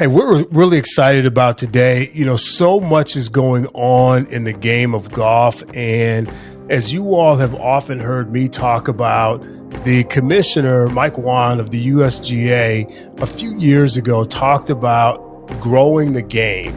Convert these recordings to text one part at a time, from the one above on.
Hey, we're really excited about today. You know, so much is going on in the game of golf. And as you all have often heard me talk about, the commissioner, Mike Wan of the USGA, a few years ago talked about growing the game.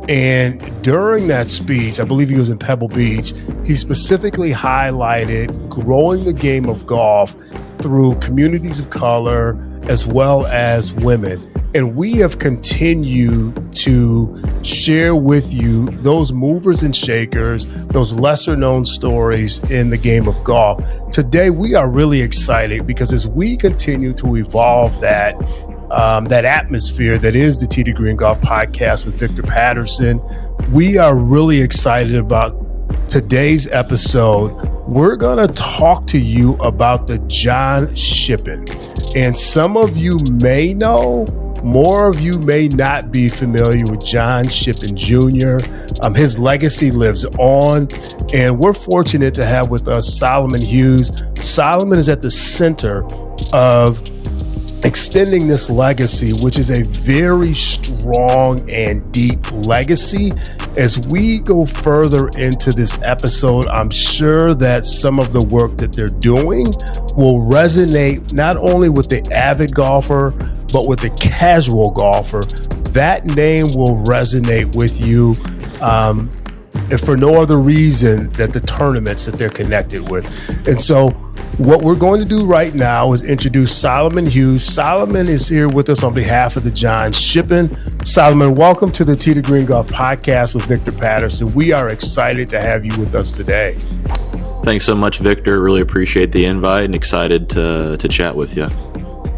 And during that speech, I believe he was in Pebble Beach, he specifically highlighted growing the game of golf through communities of color as well as women. And we have continued to share with you those movers and shakers, those lesser known stories in the game of golf. Today, we are really excited because as we continue to evolve that atmosphere that is the Tee to Green Golf podcast with Victor Patterson, we are really excited about today's episode. We're going to talk to you about the John Shippen. And some of you may know, more of you may not be familiar with John Shippen Jr. His legacy lives on, and we're fortunate to have with us Solomon Hughes. Solomon is at the center of extending this legacy, which is a very strong and deep legacy. As we go further into this episode, I'm sure that some of the work that they're doing will resonate not only with the avid golfer, but with the casual golfer. That name will resonate with you, if for no other reason that the tournaments that they're connected with. And so what we're going to do right now is introduce Solomon Hughes. Solomon is here with us on behalf of the John Shippen. Solomon, welcome to the Tee to Green Golf podcast with Victor Patterson. We are excited to have you with us today. Thanks so much, Victor. Really appreciate the invite and excited to chat with you.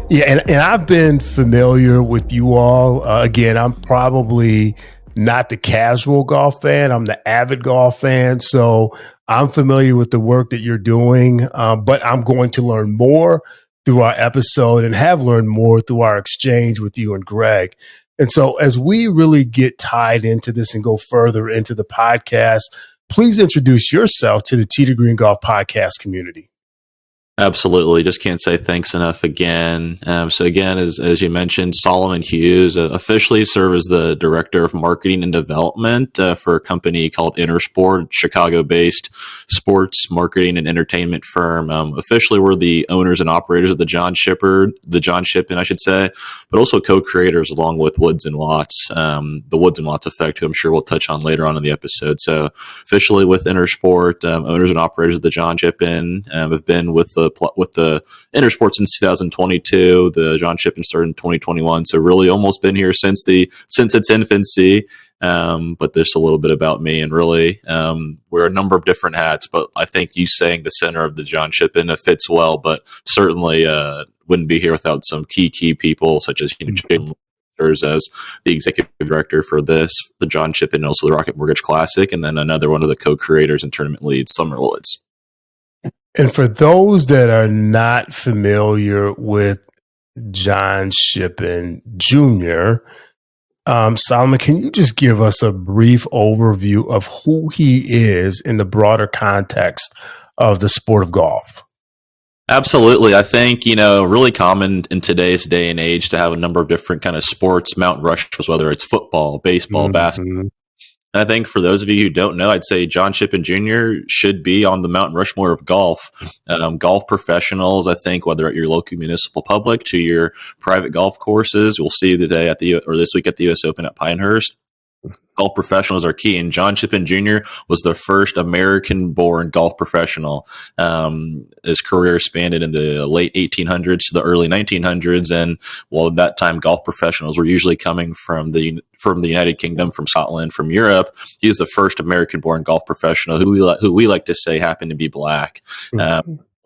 Yeah, and I've been familiar with you all. Again, I'm probably not the casual golf fan. I'm the avid golf fan. So I'm familiar with the work that you're doing, but I'm going to learn more through our episode and have learned more through our exchange with you and Greg. And so as we really get tied into this and go further into the podcast, please introduce yourself to the Tee to Green Golf podcast community. Absolutely. Just can't say thanks enough again. So again, as you mentioned, Solomon Hughes officially serve as the Director of Marketing and Development for a company called Intersport, Chicago-based sports marketing and entertainment firm. Officially, we're the owners and operators of the John Shippen, I should say, but also co-creators along with Woods and Watts, the Woods and Watts effect, who I'm sure we'll touch on later on in the episode. So officially with Intersport, owners and operators of the John Shippen, have been with the Intersport since 2022. The John Shippen started in 2021, so really almost been here since its infancy. But there's a little bit about me, and really wear a number of different hats. But I think you saying the center of the John Shippen fits well. But certainly wouldn't be here without some key people such as Jim as the executive director for the John Shippen, and also the Rocket Mortgage Classic, and then another one of the co-creators and tournament leads, Summer Woods. And for those that are not familiar with John Shippen Jr., Solomon, can you just give us a brief overview of who he is in the broader context of the sport of golf? Absolutely. I think, really common in today's day and age to have a number of different kind of sports, Mount Rushmores, whether it's football, baseball, basketball. And I think for those of you who don't know, I'd say John Shippen Jr. should be on the Mount Rushmore of golf. Golf professionals, I think, whether at your local municipal public to your private golf courses, we'll see today this week at the U.S. Open at Pinehurst. Golf professionals are key, and John Shippen Jr. was the first American-born golf professional. His career spanned in the late 1800s to the early 1900s, and while at that time golf professionals were usually coming from the United Kingdom, from Scotland, from Europe, he is the first American-born golf professional who we like to say happened to be black.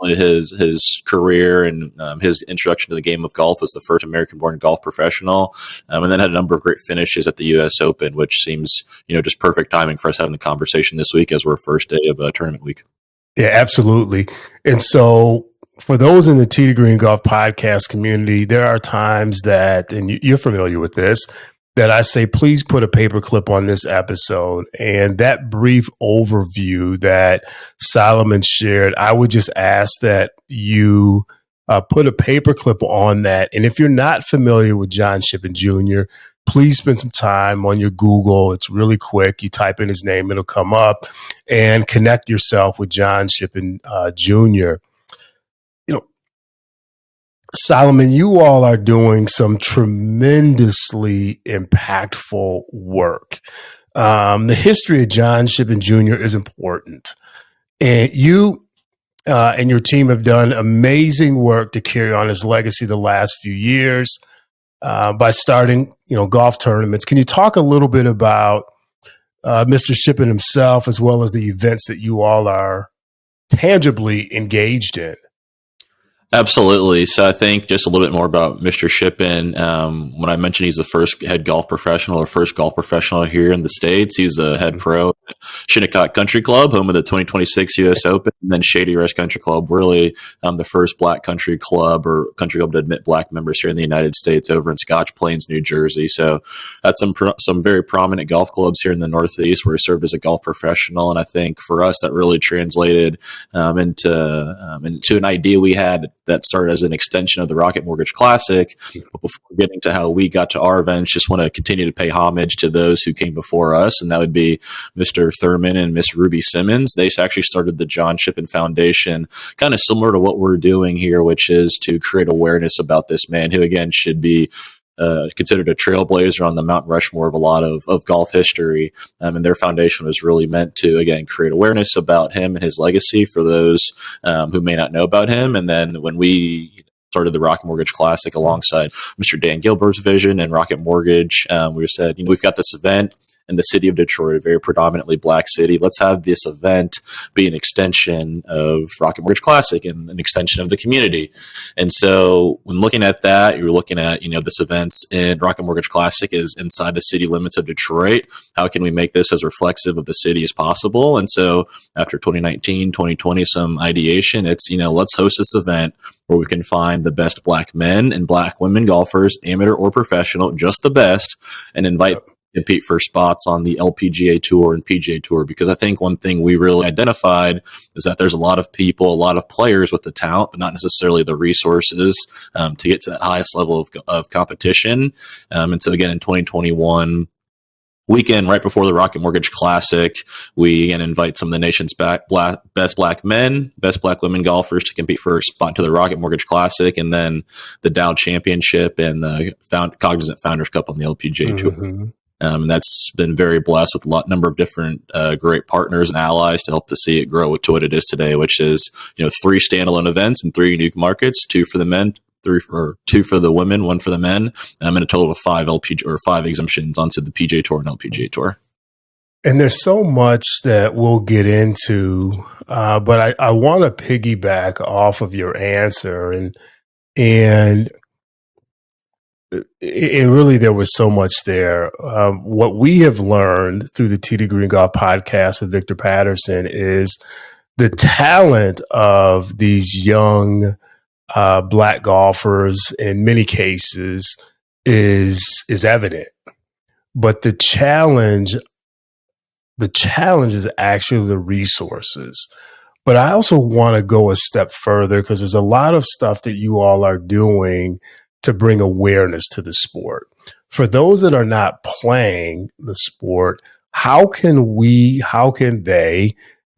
His career and his introduction to the game of golf was the first American-born golf professional, and then had a number of great finishes at the U.S. Open, which seems just perfect timing for us having the conversation this week as we're first day of tournament week. Yeah, absolutely. And so for those in the Tee to Green Golf podcast community, there are times that, and you're familiar with this, that I say, please put a paperclip on this episode. And that brief overview that Solomon shared, I would just ask that you put a paperclip on that. And if you're not familiar with John Shippen Jr., please spend some time on your Google. It's really quick. You type in his name, it'll come up, and connect yourself with John Shippen Jr. You know, Solomon, you all are doing some tremendously impactful work. The history of John Shippen Jr. is important. And you and your team have done amazing work to carry on his legacy the last few years by starting, golf tournaments. Can you talk a little bit about Mr. Shippen himself, as well as the events that you all are tangibly engaged in? Absolutely. So I think just a little bit more about Mr. Shippen. When I mentioned he's the first head golf professional or first golf professional here in the States, he's a head pro at Shinnecock Country Club, home of the 2026 U.S. Open, and then Shady Rest Country Club, really the first black country club or country club to admit black members here in the United States, over in Scotch Plains, New Jersey. So that's some very prominent golf clubs here in the Northeast where he served as a golf professional. And I think for us, that really translated into an idea we had that started as an extension of the Rocket Mortgage Classic. But before getting to how we got to our events, just want to continue to pay homage to those who came before us, and that would be Mr. Thurman and Miss Ruby Simmons. They actually started the John Shippen Foundation, kind of similar to what we're doing here, which is to create awareness about this man who, again, should be considered a trailblazer on the Mount Rushmore of a lot of golf history. And their foundation was really meant to, again, create awareness about him and his legacy for those who may not know about him. And then when we started the Rocket Mortgage Classic alongside Mr. Dan Gilbert's vision and Rocket Mortgage, we said, we've got this event in the city of Detroit, a very predominantly black city. Let's have this event be an extension of Rocket Mortgage Classic and an extension of the community. And so when looking at that, you're looking at, this events in Rocket Mortgage Classic is inside the city limits of Detroit. How can we make this as reflexive of the city as possible? And so after 2019, 2020, some ideation, it's, let's host this event where we can find the best black men and black women golfers, amateur or professional, just the best, and invite compete for spots on the LPGA Tour and PGA Tour. Because I think one thing we really identified is that there's a lot of people, a lot of players with the talent, but not necessarily the resources to get to that highest level of competition. And so again, in 2021, weekend right before the Rocket Mortgage Classic, we again invite some of the nation's best black men, best black women golfers to compete for a spot to the Rocket Mortgage Classic, and then the Dow Championship and the Cognizant Founders Cup on the LPGA Tour. And that's been very blessed with a number of different great partners and allies to help to see it grow to what it is today, which is 3 standalone events in 3 unique markets: 2 for the men, 2 for the women, 1 for the men, and a total of 5 5 exemptions onto the PGA Tour and LPGA Tour. And there's so much that we'll get into, but I want to piggyback off of your answer, and really there was so much there. What we have learned through the Tee to Green Golf podcast with Victor Patterson is the talent of these young black golfers in many cases is evident, but the challenge is actually the resources. But I also want to go a step further, because there's a lot of stuff that you all are doing to bring awareness to the sport. For those that are not playing the sport, how can they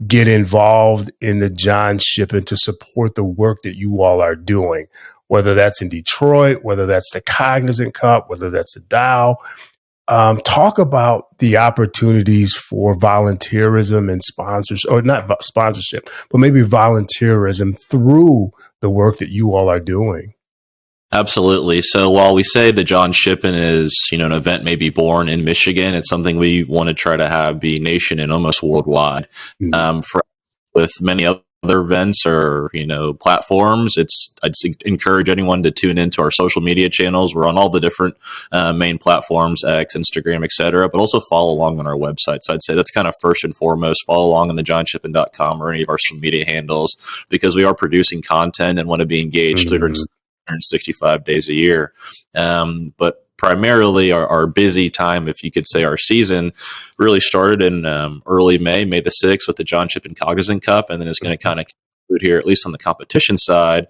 get involved in the John Shippen to support the work that you all are doing, whether that's in Detroit, whether that's the Cognizant Cup, whether that's the Dow? Talk about the opportunities for volunteerism and sponsors, or not sponsorship, but maybe volunteerism through the work that you all are doing. Absolutely. So while we say the John Shippen is, an event maybe born in Michigan, it's something we want to try to have be nation and almost worldwide. With many other events or, platforms, I'd encourage anyone to tune into our social media channels. We're on all the different main platforms, X, Instagram, etc., but also follow along on our website. So I'd say that's kind of first and foremost. Follow along on the johnshippen.com or any of our social media handles, because we are producing content and want to be engaged 365 days a year. But primarily our busy time, if you could say our season, really started in early May the 6th with the John Shippen Cognizant Cup, and then it's going to kind of include here, at least on the competition side,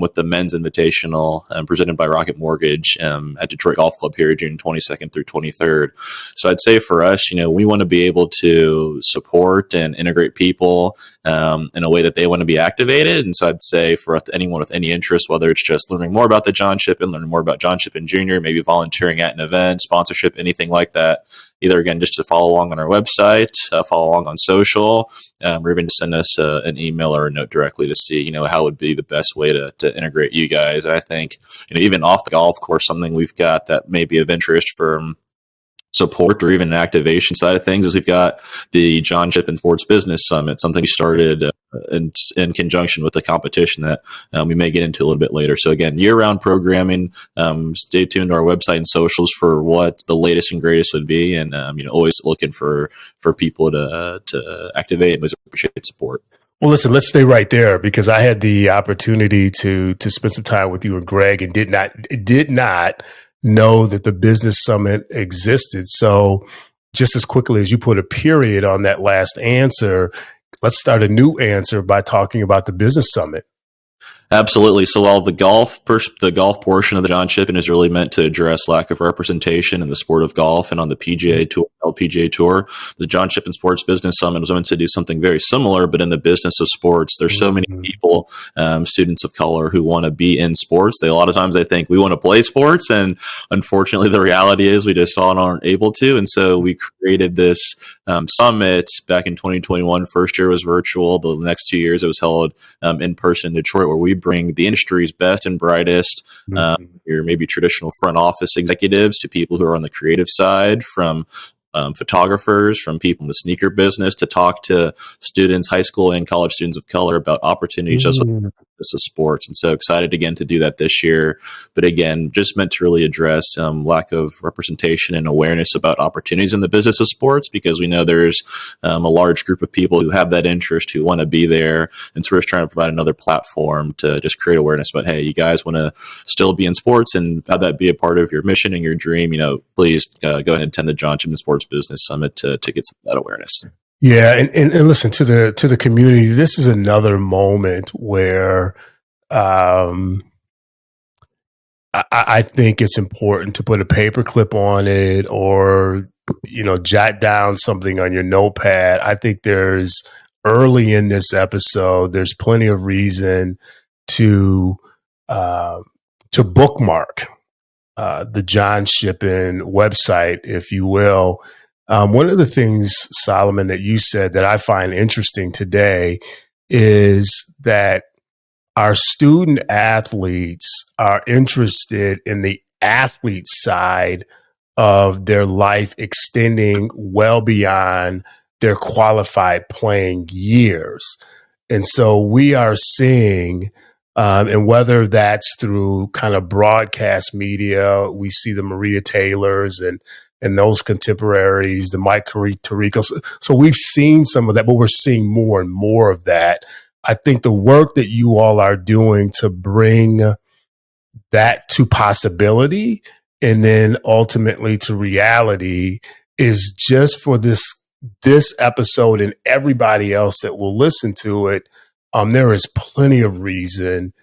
with the men's invitational presented by Rocket Mortgage at Detroit Golf Club here, June 22nd through 23rd. So I'd say for us, we want to be able to support and integrate people in a way that they want to be activated. And so I'd say for anyone with any interest, whether it's just learning more about the John Shippen, learning more about John Shippen Jr., maybe volunteering at an event, sponsorship, anything like that, either again just to follow along on our website, follow along on social, or even to send us an email or a note directly to see how would be the best way to integrate you guys. I think even off the golf course, something we've got that may be of interest for support or even an activation side of things is we've got the John Shippen Sports Business Summit, something we started in conjunction with the competition that we may get into a little bit later. So again, year-round programming. Stay tuned to our website and socials for what the latest and greatest would be, and always looking for people to activate and appreciate support. Well, listen, let's stay right there because I had the opportunity to spend some time with you and Greg and did not know that the business summit existed. So just as quickly as you put a period on that last answer, let's start a new answer by talking about the business summit. Absolutely. So while the golf portion of the John Shippen is really meant to address lack of representation in the sport of golf and on the PGA Tour, LPGA Tour, the John Shippen Sports Business Summit was meant to do something very similar, but in the business of sports. There's so many people, students of color, who want to be in sports. A lot of times they think we want to play sports, and unfortunately the reality is we just aren't able to. And so we created this summit back in 2021. First year was virtual. The next 2 years it was held in person in Detroit, where we bring the industry's best and brightest, your maybe traditional front office executives to people who are on the creative side, from photographers, from people in the sneaker business, to talk to students, high school and college students of color, about opportunities just with this of sports. And so excited again to do that this year. But again, just meant to really address lack of representation and awareness about opportunities in the business of sports, because we know there's a large group of people who have that interest, who want to be there. And so we're just trying to provide another platform to just create awareness about, hey, you guys want to still be in sports and have that be a part of your mission and your dream, please go ahead and attend the John Shippen Sports Business Summit to get some of that awareness. Yeah, and listen to the community. This is another moment where I think it's important to put a paperclip on it, or jot down something on your notepad. I think there's early in this episode, there's plenty of reason to bookmark the John Shippen website, if you will. One of the things, Solomon, that you said that I find interesting today is that our student athletes are interested in the athlete side of their life, extending well beyond their qualified playing years. And so we are seeing, and whether that's through kind of broadcast media, we see the Maria Taylors and those contemporaries, the Mike Taricos. So we've seen some of that, but we're seeing more and more of that. I think the work that you all are doing to bring that to possibility and then ultimately to reality is just for this episode and everybody else that will listen to it. There is plenty of reason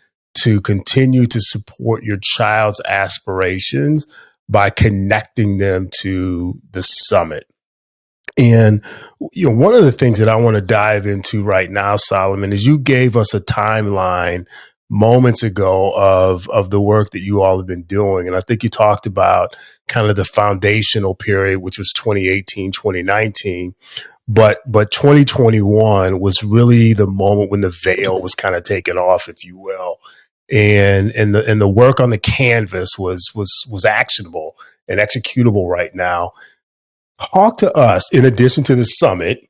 to continue to support your child's aspirations by connecting them to the summit. And one of the things that I want to dive into right now, Solomon, is you gave us a timeline moments ago of the work that you all have been doing. And I think you talked about kind of the foundational period, which was 2018, 2019. But 2021 was really the moment when the veil was kind of taken off, if you will. And the work on the canvas was actionable and executable right now. Talk to us, in addition to the summit,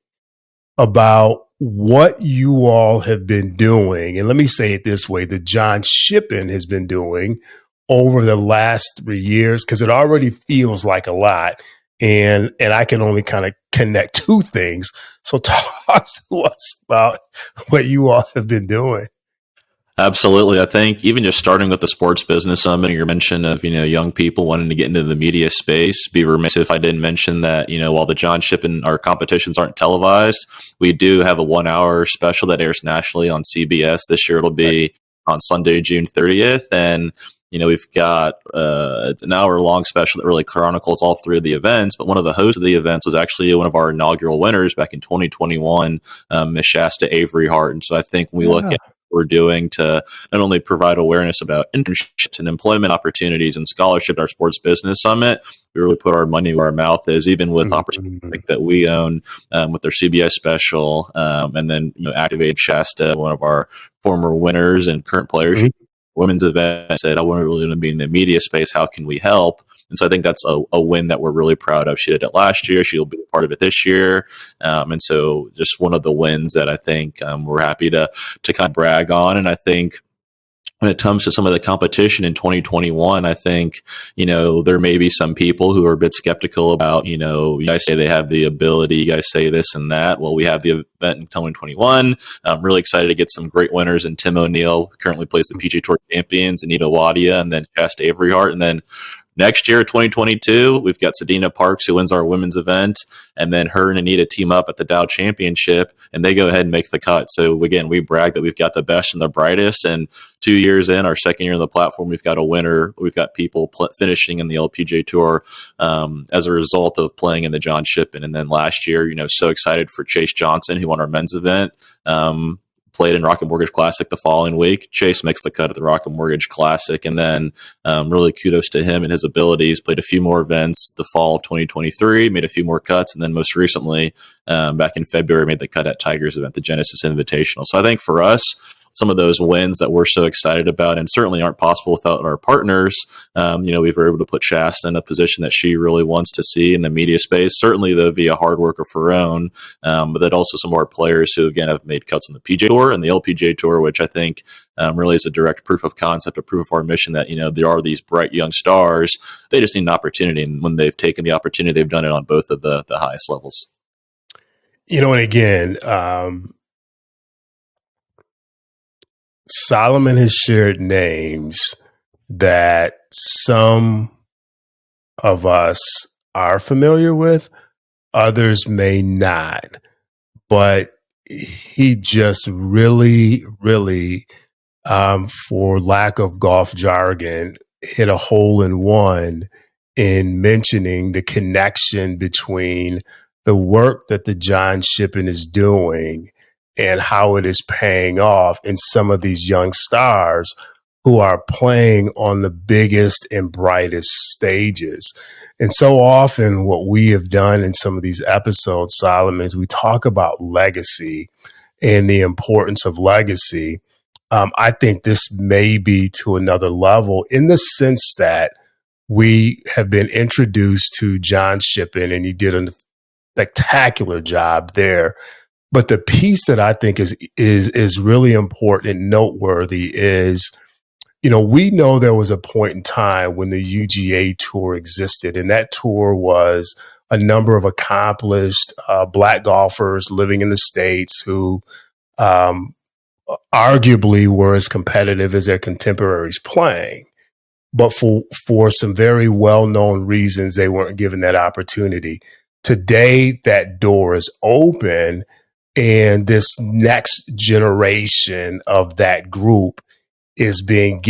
about what you all have been doing. And let me say it this way, that John Shippen has been doing over the last 3 years, because it already feels like a lot. And I can only kind of connect two things. So talk to us about what you all have been doing. Absolutely. I think even just starting with the sports business summit, your mention of, young people wanting to get into the media space, be remiss if I didn't mention that, while the John Shippen, our competitions aren't televised, we do have a 1 hour special that airs nationally on CBS. This year it'll be on Sunday, June 30th. And, we've got it's an hour long special that really chronicles all three of the events. But one of the hosts of the events was actually one of our inaugural winners back in 2021, Miss Shasta Avery Hart. And so I think when we look at we're doing to not only provide awareness about internships and employment opportunities and scholarship at our sports business summit, we really put our money where our mouth is, even with opportunities that we own with their CBS special, and then activated Shasta, one of our former winners and current players, women's event, said, I want to really be in the media space. How can we help? And so I think that's a win that we're really proud of. She did it last year. She'll be a part of it this year. And so just one of the wins that I think we're happy to kind of brag on. And I think when it comes to some of the competition in 2021, I think, there may be some people who are a bit skeptical about, you guys say they have the ability, you guys say this and that. Well, we have the event in 2021. I'm really excited to get some great winners. And Tim O'Neill currently plays the PGA Tour champions, Anita Wadia, and then Shasta Avery Hart. And then next year, 2022, we've got Sadina Parks, who wins our women's event, and then her and Anita team up at the Dow Championship, and they go ahead and make the cut. So again, we brag that we've got the best and the brightest, and 2 years in, our second year on the platform, we've got a winner. We've got people finishing in the LPGA Tour as a result of playing in the John Shippen. And then last year, so excited for Chase Johnson, who won our men's event. Played in Rocket Mortgage Classic the following week. Chase makes the cut at the Rocket Mortgage Classic, and then really kudos to him and his abilities. Played a few more events the fall of 2023, made a few more cuts, and then most recently, back in February, made the cut at Tiger's event, the Genesis Invitational. So I think for us, some of those wins that we're so excited about and certainly aren't possible without our partners. We were able to put Shasta in a position that she really wants to see in the media space, certainly though via hard work of her own, but that also some of our players who again have made cuts on the PGA Tour and the LPGA Tour, which I think really is a direct proof of concept, a proof of our mission that, there are these bright young stars. They just need an opportunity. And when they've taken the opportunity, they've done it on both of the highest levels. And again, Solomon has shared names that some of us are familiar with, others may not, but he just really, for lack of golf jargon, hit a hole in one in mentioning the connection between the work that the John Shippen is doing and how it is paying off in some of these young stars who are playing on the biggest and brightest stages. And so often what we have done in some of these episodes, Solomon, is we talk about legacy and the importance of legacy. I think this may be to another level in the sense that we have been introduced to John Shippen, and you did a spectacular job there. But the piece that I think is really important and noteworthy is, we know there was a point in time when the UGA Tour existed, and that tour was a number of accomplished Black golfers living in the States who arguably were as competitive as their contemporaries playing. But for some very well-known reasons, they weren't given that opportunity. Today, that door is open, and this next generation of that group is being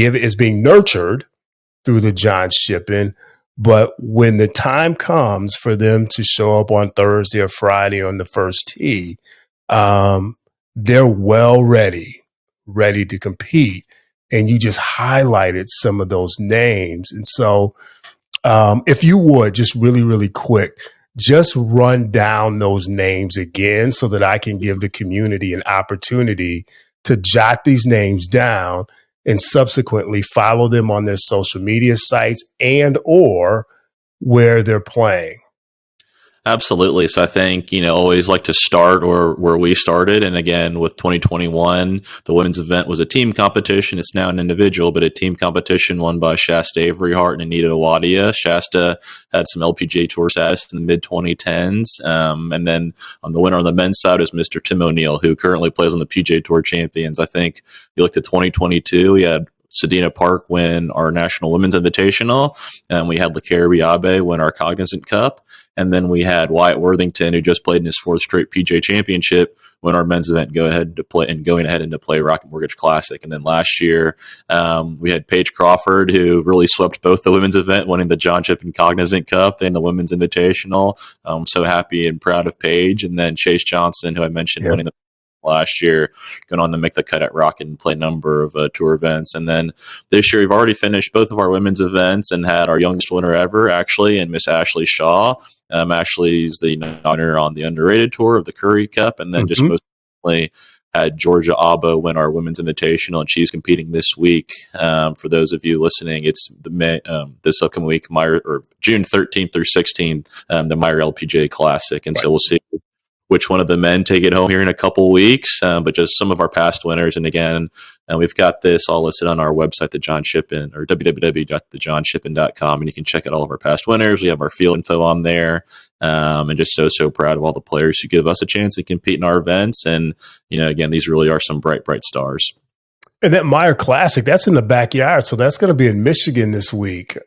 nurtured through the John Shippen. But when the time comes for them to show up on Thursday or Friday on the first tee, they're well ready to compete. And you just highlighted some of those names. And so if you would just really quick, just run down those names again so that I can give the community an opportunity to jot these names down and subsequently follow them on their social media sites and or where they're playing. Absolutely. So I think, always like to start or where we started. And again, with 2021, the women's event was a team competition. It's now an individual, but a team competition won by Shasta Avery Hart and Anita Awadia. Shasta had some LPGA Tour status in the mid 2010s. And then on the winner on the men's side is Mr. Tim O'Neill, who currently plays on the PGA Tour Champions. I think you looked at 2022, we had Sedina Park win our National Women's Invitational, and we had LeCaire Biabe win our Cognizant Cup. And then we had Wyatt Worthington, who just played in his fourth straight PGA Championship, win our men's event, going ahead into play Rocket Mortgage Classic. And then last year, we had Paige Crawford, who really swept both the women's event, winning the John Shippen Cognizant Cup and the Women's Invitational. I'm so happy and proud of Paige. And then Chase Johnson, who I mentioned, winning the last year, going on to make the cut at Rocket and play a number of tour events. And then this year, we've already finished both of our women's events and had our youngest winner ever, actually, and Miss Ashley Shaw. Ashley's the winner on the Underrated Tour of the Curry Cup, and then just most recently had Georgia Abba win our Women's Invitational, and she's competing this week. For those of you listening, it's this upcoming week, June 13th through 16th, the Meyer LPGA Classic, and so we'll see which one of the men take it home here in a couple weeks, but just some of our past winners. And again, we've got this all listed on our website, the John Shippen, or www.thejohnshippen.com, and you can check out all of our past winners. We have our field info on there, and just so proud of all the players who give us a chance to compete in our events. And, again, these really are some bright stars. And that Meyer Classic, that's in the backyard, so that's going to be in Michigan this week,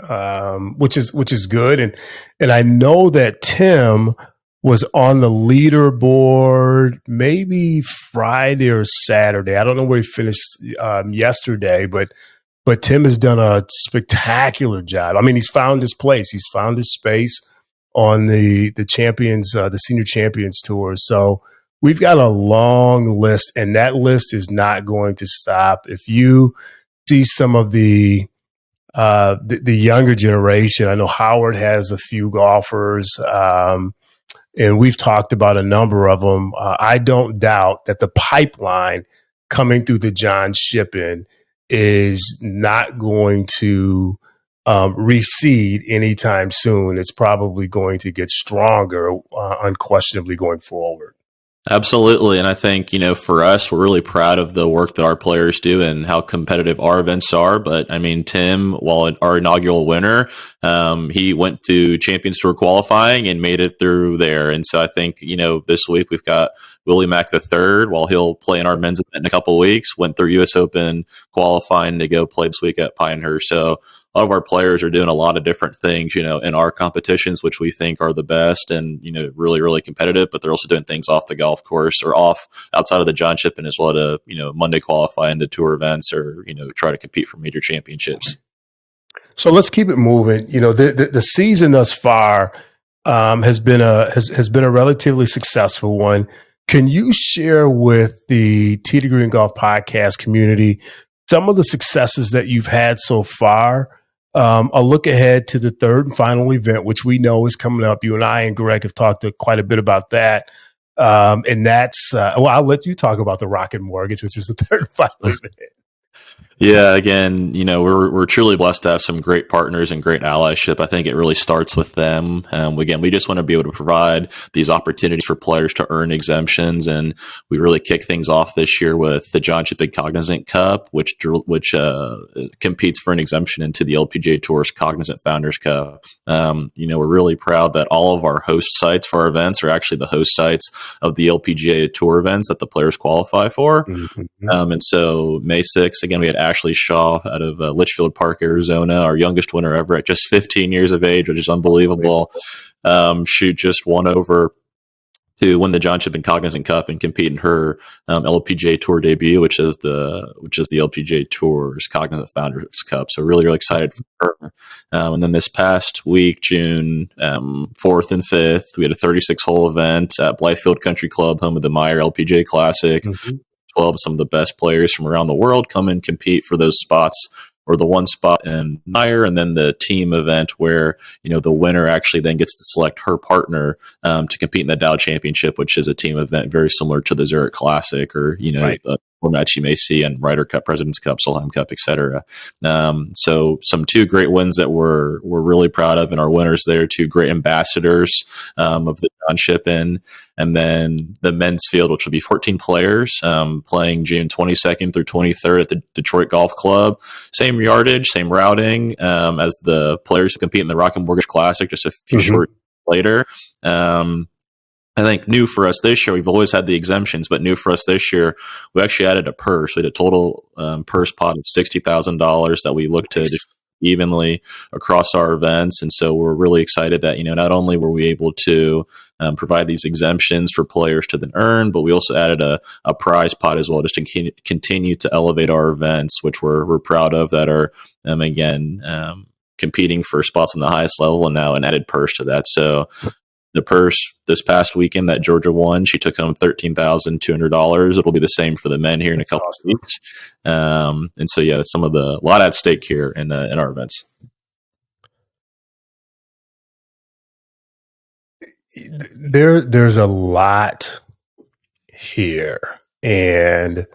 which is good. And I know that Tim was on the leaderboard maybe Friday or Saturday. I don't know where he finished yesterday, but Tim has done a spectacular job. I mean, he's found his place. He's found his space on the champions, the senior champions tour. So we've got a long list, and that list is not going to stop. If you see some of the younger generation, I know Howard has a few golfers, and we've talked about a number of them. I don't doubt that the pipeline coming through the John Shippen is not going to recede anytime soon. It's probably going to get stronger, unquestionably, going forward. Absolutely. And I think, for us, we're really proud of the work that our players do and how competitive our events are. But I mean, Tim, while our inaugural winner, he went to Champions Tour qualifying and made it through there. And so I think, this week we've got Willie Mack III, while he'll play in our men's event in a couple of weeks, went through US Open qualifying to go play this week at Pinehurst. So a lot of our players are doing a lot of different things, in our competitions, which we think are the best and, really, really competitive, but they're also doing things off the golf course or outside of the John Shippen as well to, Monday qualify into tour events or, try to compete for major championships. So let's keep it moving. The season thus far has been a relatively successful one. Can you share with the Tee to Green Golf podcast community some of the successes that you've had so far? A look ahead to the third and final event, which we know is coming up. You and I and Greg have talked quite a bit about that. And that's, I'll let you talk about the Rocket Mortgage, which is the third and final event. Yeah, again, we're truly blessed to have some great partners and great allyship. I think it really starts with them. Again, we just want to be able to provide these opportunities for players to earn exemptions, and we really kick things off this year with the John Shippen Cognizant Cup, which competes for an exemption into the LPGA Tour's Cognizant Founders Cup. We're really proud that all of our host sites for our events are actually the host sites of the LPGA Tour events that the players qualify for. Mm-hmm. And so May 6th, again, we had Ashley Shaw out of Litchfield Park, Arizona, our youngest winner ever at just 15 years of age, which is unbelievable. She just won over to win the John Shippen Cognizant Cup and compete in her LPGA Tour debut, which is the LPGA Tour's Cognizant Founders Cup. So really, really excited for her. And then this past week, June 4th and 5th, we had a 36-hole event at Blythefield Country Club, home of the Meyer LPGA Classic. Mm-hmm. 12 some of the best players from around the world come and compete for those spots, or the one spot in Meyer, and then the team event where the winner actually then gets to select her partner to compete in the Dow Championship, which is a team event very similar to the Zurich Classic or right. formats you may see in Ryder Cup, President's Cup, Solheim Cup, etc. So some two great wins that we're really proud of, and our winners there, two great ambassadors of the John Shippen. And then the men's field, which will be 14 players playing June 22nd through 23rd at the Detroit Golf Club. Same yardage, same routing as the players who compete in the Rocket Mortgage Classic just a few short later. I think new for us this year, we've always had the exemptions, but new for us this year, we actually added a purse. We had a total purse pot of $60,000 that we looked to evenly across our events. And so we're really excited that, not only were we able to provide these exemptions for players to then earn, but we also added a prize pot as well, just to continue to elevate our events, which we're proud of, that are, competing for spots on the highest level, and now an added purse to that. So the purse this past weekend that Georgia won, she took home $13,200. It'll be the same for the men here in a couple of weeks. And so, yeah, a lot at stake here in our events. There's a lot here, and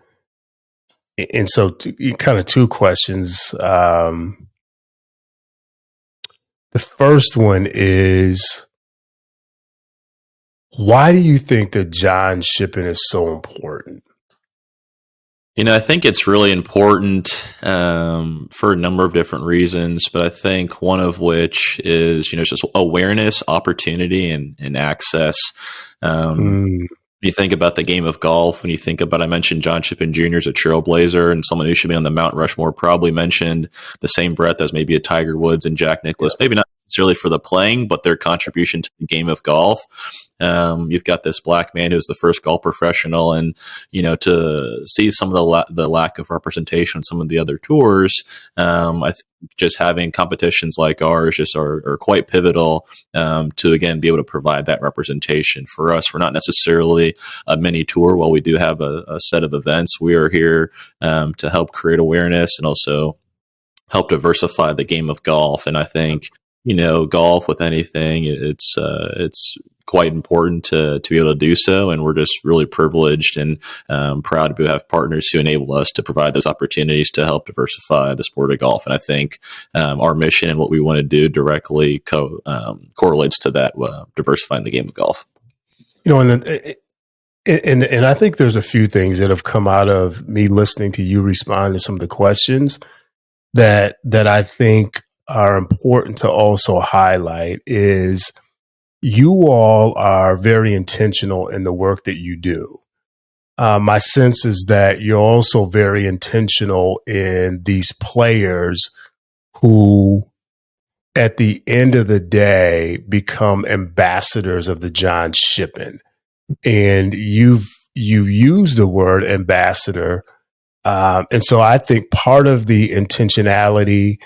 so kind of two questions. The first one is, why do you think that John Shippen is so important? I think it's really important for a number of different reasons, but I think one of which is, just awareness, opportunity, and access. You think about the game of golf, when you think about, I mentioned John Shippen Jr. as a trailblazer, and someone who should be on the Mount Rushmore, probably mentioned the same breath as maybe a Tiger Woods and Jack Nicklaus. Maybe not necessarily for the playing, but their contribution to the game of golf. You've got this black man who's the first golf professional, and to see some of the lack of representation on some of the other tours, I think just having competitions like ours just are quite pivotal to again be able to provide that representation. For us, we're not necessarily a mini tour. While we do have a set of events, we are here to help create awareness and also help diversify the game of golf. And I think golf with anything, it's quite important to be able to do so, and we're just really privileged and proud to have partners who enable us to provide those opportunities to help diversify the sport of golf. And I think our mission and what we want to do directly correlates to that, diversifying the game of golf. And I think there's a few things that have come out of me listening to you respond to some of the questions that I think are important to also highlight. Is you all are very intentional in the work that you do. My sense is that you're also very intentional in these players who, at the end of the day, become ambassadors of the John Shippen. And you've used the word ambassador. And so I think part of the intentionality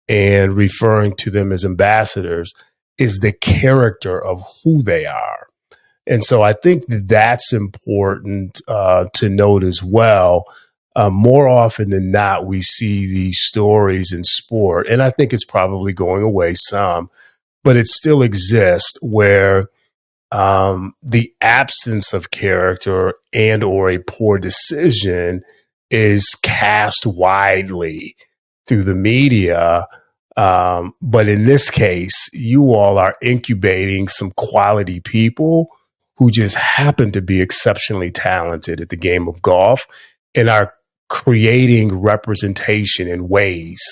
and referring to them as ambassadors is the character of who they are. And so I think that's important to note as well. More often than not, we see these stories in sport, and I think it's probably going away some, but it still exists, where the absence of character and or a poor decision is cast widely through the media. But in this case, you all are incubating some quality people who just happen to be exceptionally talented at the game of golf and are creating representation in ways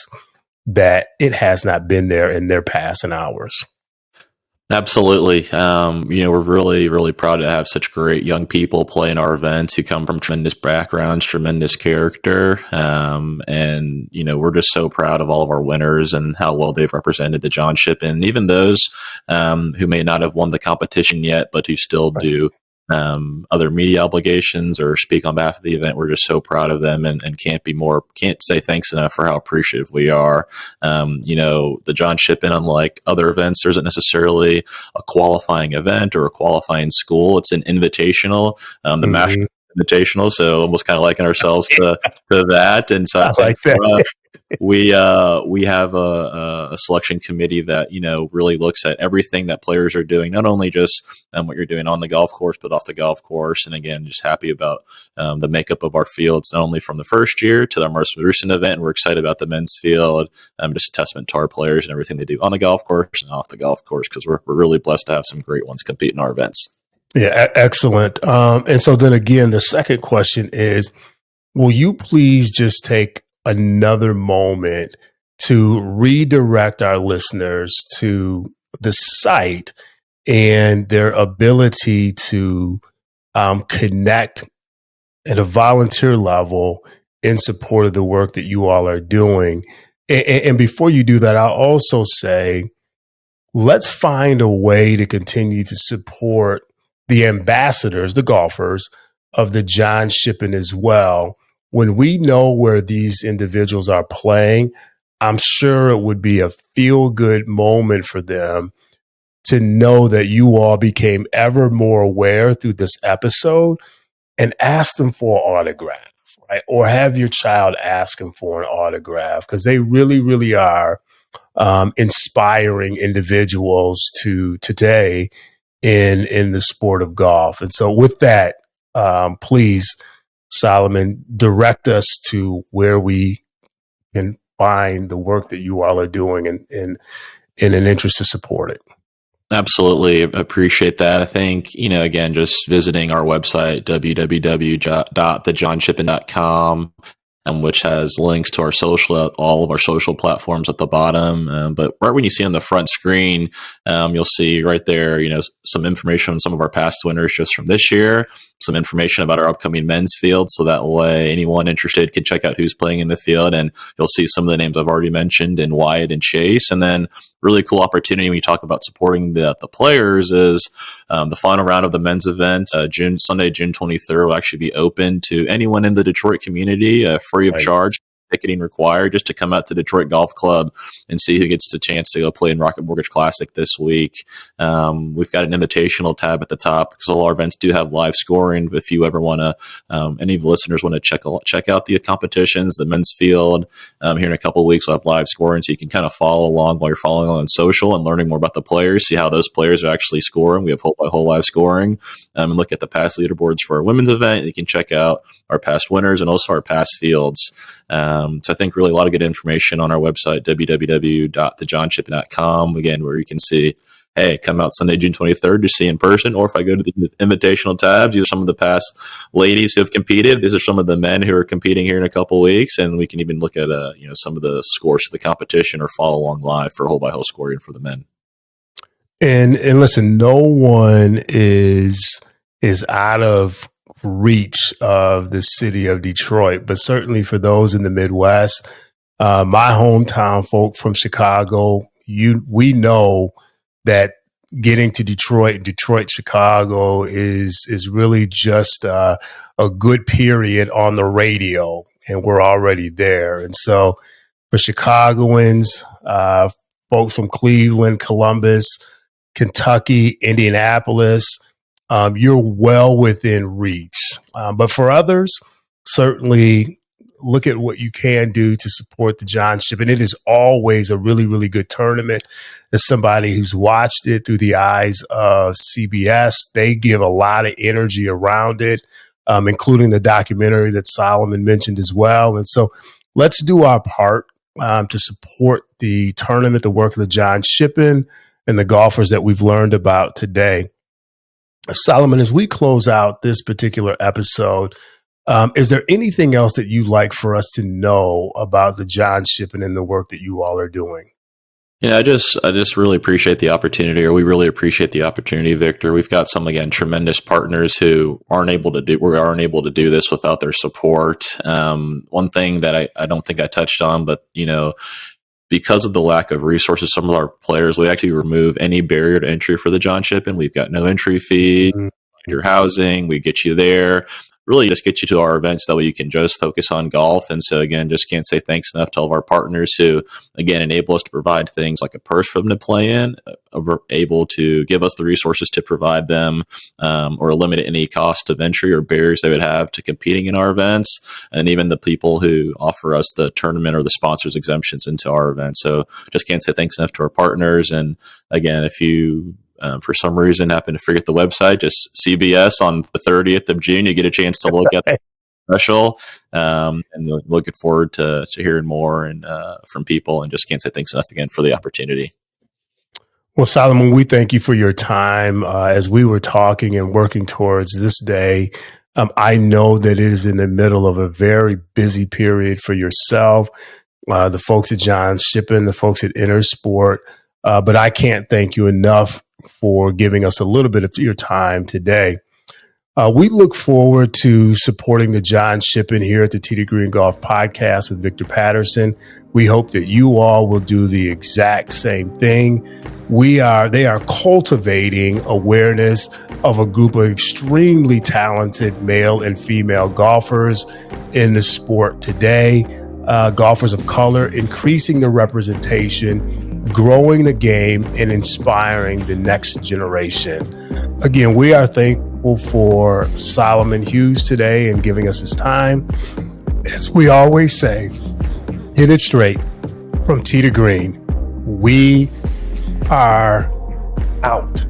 that it has not been there in their past and ours. Absolutely. We're really, really proud to have such great young people play in our events who come from tremendous backgrounds, tremendous character. And we're just so proud of all of our winners and how well they've represented the John Shippen, even those who may not have won the competition yet, but who still do other media obligations or speak on behalf of the event. We're just so proud of them and can't say thanks enough for how appreciative we are. The John Shippen, unlike other events, there isn't necessarily a qualifying event or a qualifying school. It's an invitational. The Masters Invitational, so almost kind of liking ourselves to that. And so I I think like for that. us, we have a selection committee that really looks at everything that players are doing, not only just what you're doing on the golf course, but off the golf course. And again, just happy about the makeup of our fields, not only from the first year to our most recent event. And we're excited about the men's field, just a testament to our players and everything they do on the golf course and off the golf course, because we're really blessed to have some great ones compete in our events. Yeah, excellent. And so then again, the second question is, will you please just take another moment to redirect our listeners to the site and their ability to connect at a volunteer level in support of the work that you all are doing? And before you do that, I'll also say, let's find a way to continue to support the ambassadors, the golfers of the John Shippen as well. When we know where these individuals are playing, I'm sure it would be a feel good moment for them to know that you all became ever more aware through this episode and ask them for an autograph, right? Or have your child ask them for an autograph, because they really, really are inspiring individuals to today in the sport of golf. And so with that, please, Solomon, direct us to where we can find the work that you all are doing in an interest to support it. Absolutely appreciate that. I think, again, just visiting our website, www.thejohnshippen.com, which has links to all of our social platforms at the bottom. But right when you see on the front screen, you'll see right there, some information on some of our past winners just from this year, some information about our upcoming men's field. So that way anyone interested can check out who's playing in the field, and you'll see some of the names I've already mentioned in Wyatt and Chase. And then really cool opportunity when you talk about supporting the players is the final round of the men's event, Sunday, June 23rd, will actually be open to anyone in the Detroit community, free of charge. Ticketing required, just to come out to Detroit Golf Club and see who gets the chance to go play in Rocket Mortgage Classic this week. We've got an invitational tab at the top because all our events do have live scoring. If you ever want to, any of the listeners want to check out the competitions, the men's field, here in a couple of weeks, we'll have live scoring, so you can kind of follow along while you're following on social and learning more about the players, see how those players are actually scoring. We have hole by hole live scoring, and look at the past leaderboards for our women's event. You can check out our past winners and also our past fields. So I think really a lot of good information on our website, www.thejohnshippen.com, again, where you can see, hey, come out Sunday, June 23rd to see in person. Or if I go to the invitational tabs, these are some of the past ladies who have competed. These are some of the men who are competing here in a couple of weeks. And we can even look at, some of the scores of the competition or follow along live for hole by hole scoring for the men. And listen, no one is out of reach of the city of Detroit, but certainly for those in the Midwest, my hometown folk from Chicago, we know that getting to Detroit, Chicago is really just a good period on the radio, and we're already there. And so for Chicagoans, folks from Cleveland, Columbus, Kentucky, Indianapolis, you're well within reach. But for others, certainly look at what you can do to support the John Shippen. It is always a really, really good tournament. As somebody who's watched it through the eyes of CBS, they give a lot of energy around it, including the documentary that Solomon mentioned as well. And so let's do our part to support the tournament, the work of the John Shippen, and the golfers that we've learned about today. Solomon, as we close out this particular episode, is there anything else that you'd like for us to know about the John Shippen and the work that you all are doing? Yeah, I just really appreciate the opportunity, or we really appreciate the opportunity, Victor. We've got some, again, tremendous partners who aren't able to do this without their support. One thing that I don't think I touched on, but because of the lack of resources, some of our players, we actually remove any barrier to entry for the John Shippen. We've got no entry fee, your housing, we get you there. really just get you to our events. That way you can just focus on golf. And so again, just can't say thanks enough to all of our partners who, again, enable us to provide things like a purse for them to play in, able to give us the resources to provide them, or eliminate any cost of entry or barriers they would have to competing in our events. And even the people who offer us the tournament or the sponsors exemptions into our events. So just can't say thanks enough to our partners. And again, if you for some reason happen to forget the website, just CBS on the 30th of June, you get a chance to look at the special, and looking forward to hearing more and from people, and just can't say thanks enough again for the opportunity. Well, Solomon, we thank you for your time. As we were talking and working towards this day, I know that it is in the middle of a very busy period for yourself, the folks at John Shippen, the folks at Intersport, but I can't thank you enough for giving us a little bit of your time today. We look forward to supporting the John Shippen here at the Tee to Green Golf Podcast with Victor Patterson. We hope that you all will do the exact same thing. They are cultivating awareness of a group of extremely talented male and female golfers in the sport today, golfers of color, increasing the representation, growing the game, and inspiring the next generation. Again, we are thankful for Solomon Hughes today and giving us his time. As we always say, hit it straight from Tee to Green. We are out.